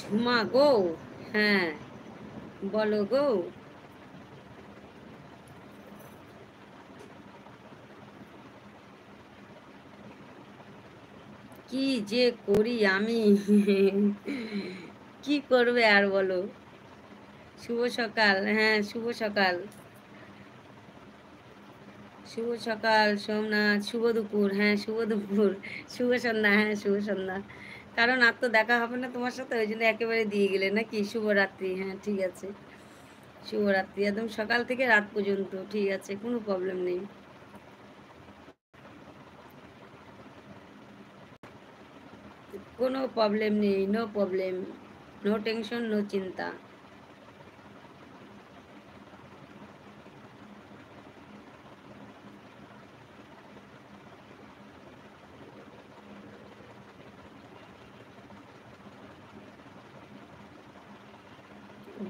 ঝুমা গো, হ্যাঁ বলো গো। কি যে করি আমি, কি করবে আর বলো। শুভ সকাল, হ্যাঁ শুভ সকাল। শুভ সকাল সোমনাথ, শুভ দুপুর, হ্যাঁ শুভ দুপুর, শুভ সন্ধ্যা, হ্যাঁ শুভ সন্ধ্যা। কারণ আর তো দেখা হবে না তোমার সাথে, ওই জন্য একেবারে দিয়ে গেলে নাকি। শুভরাত্রি, হ্যাঁ ঠিক আছে। শুভরাত্রি, একদম সকাল থেকে রাত পর্যন্ত, ঠিক আছে, কোনো প্রবলেম নেই। কোনো প্রবলেম নেই, no problem, no tension, no চিন্তা।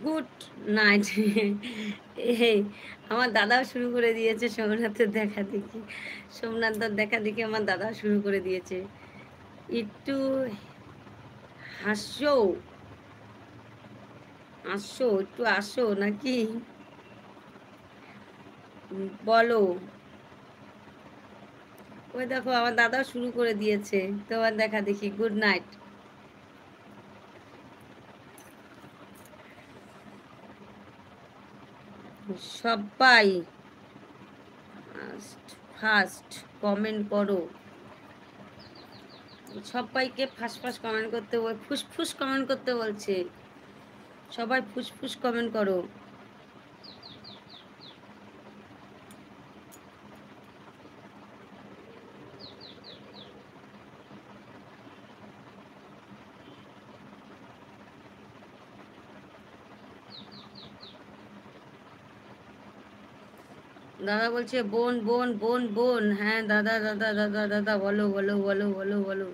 Good night. এই আমার দাদাও শুরু করে দিয়েছে সোমনাথের দেখা দেখি। সোমনাথদার দেখা দেখি আমার দাদাও শুরু করে দিয়েছে। একটু হাসো, আসো একটু আসো নাকি, বলো। ওই দেখো আমার দাদাও শুরু করে দিয়েছে তোমার দেখা দেখি। Good night. সবাই ফার্স্ট ফার্স্ট কমেন্ট করো। সবাইকে ফাঁস ফাঁস কমেন্ট করতে ফুসফুস কমেন্ট করতে বলছে। সবাই ফুসফুস কমেন্ট করো। দাদা বলছে বোন বোন বোন বোন, হ্যাঁ দাদা দাদা দাদা দাদা, বলো বলো বলো বলো বলো।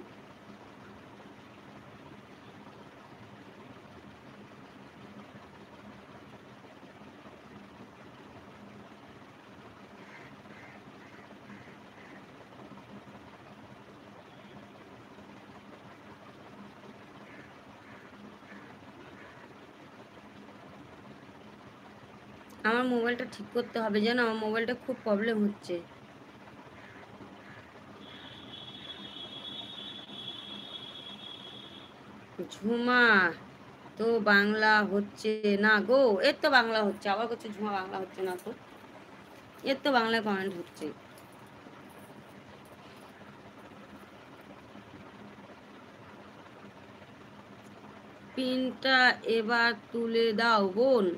আমার মোবাইলটা ঠিক করতে হবে, জানো আমার মোবাইলটা খুব প্রবলেম হচ্ছে। ঝুমা তো বাংলা হচ্ছে না গো, এর তো বাংলা হচ্ছে, আবার করছে ঝুমা বাংলা হচ্ছে না তো, এর তো বাংলায় কমেন্ট হচ্ছে। পিনটা এবার তুলে দাও বোন।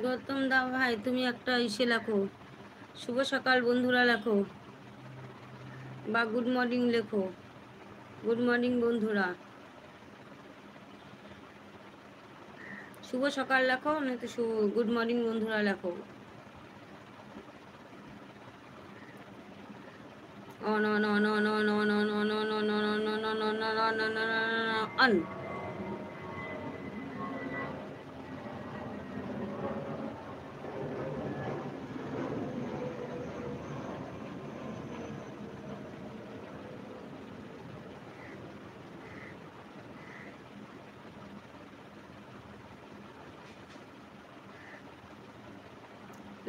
গৌতম দা ভাই তুমি একটা ইসে লেখো, শুভ সকাল বন্ধুরা লেখো, বা গুড মর্নিং লেখো। গুড মর্নিং বন্ধুরা, শুভ সকাল লেখো, নয়তো গুড মর্নিং বন্ধুরা লেখো। On on on on on on on on on on on on on on on on on.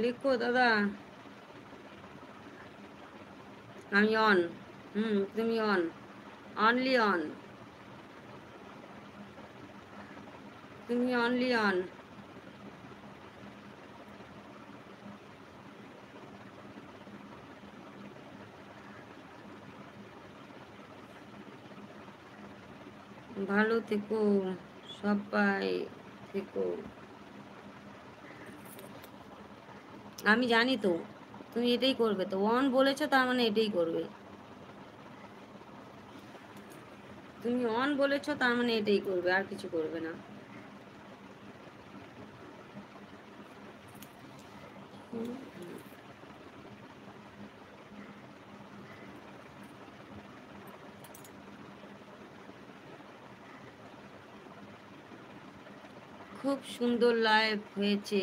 লিখো দাদা। আমি অন, তুমি অন, অনলি অন, তুমি অনলি অন। ভালো থেকো সবাই, থেকো। আমি জানি তো তুমি এটাই করবে, তো অন বলেছো তার মানে এটাই করবে। তুমি অন বলেছো তার মানে এটাই করবে, আর কিছু করবে না। খুব সুন্দর লাইভ হয়েছে।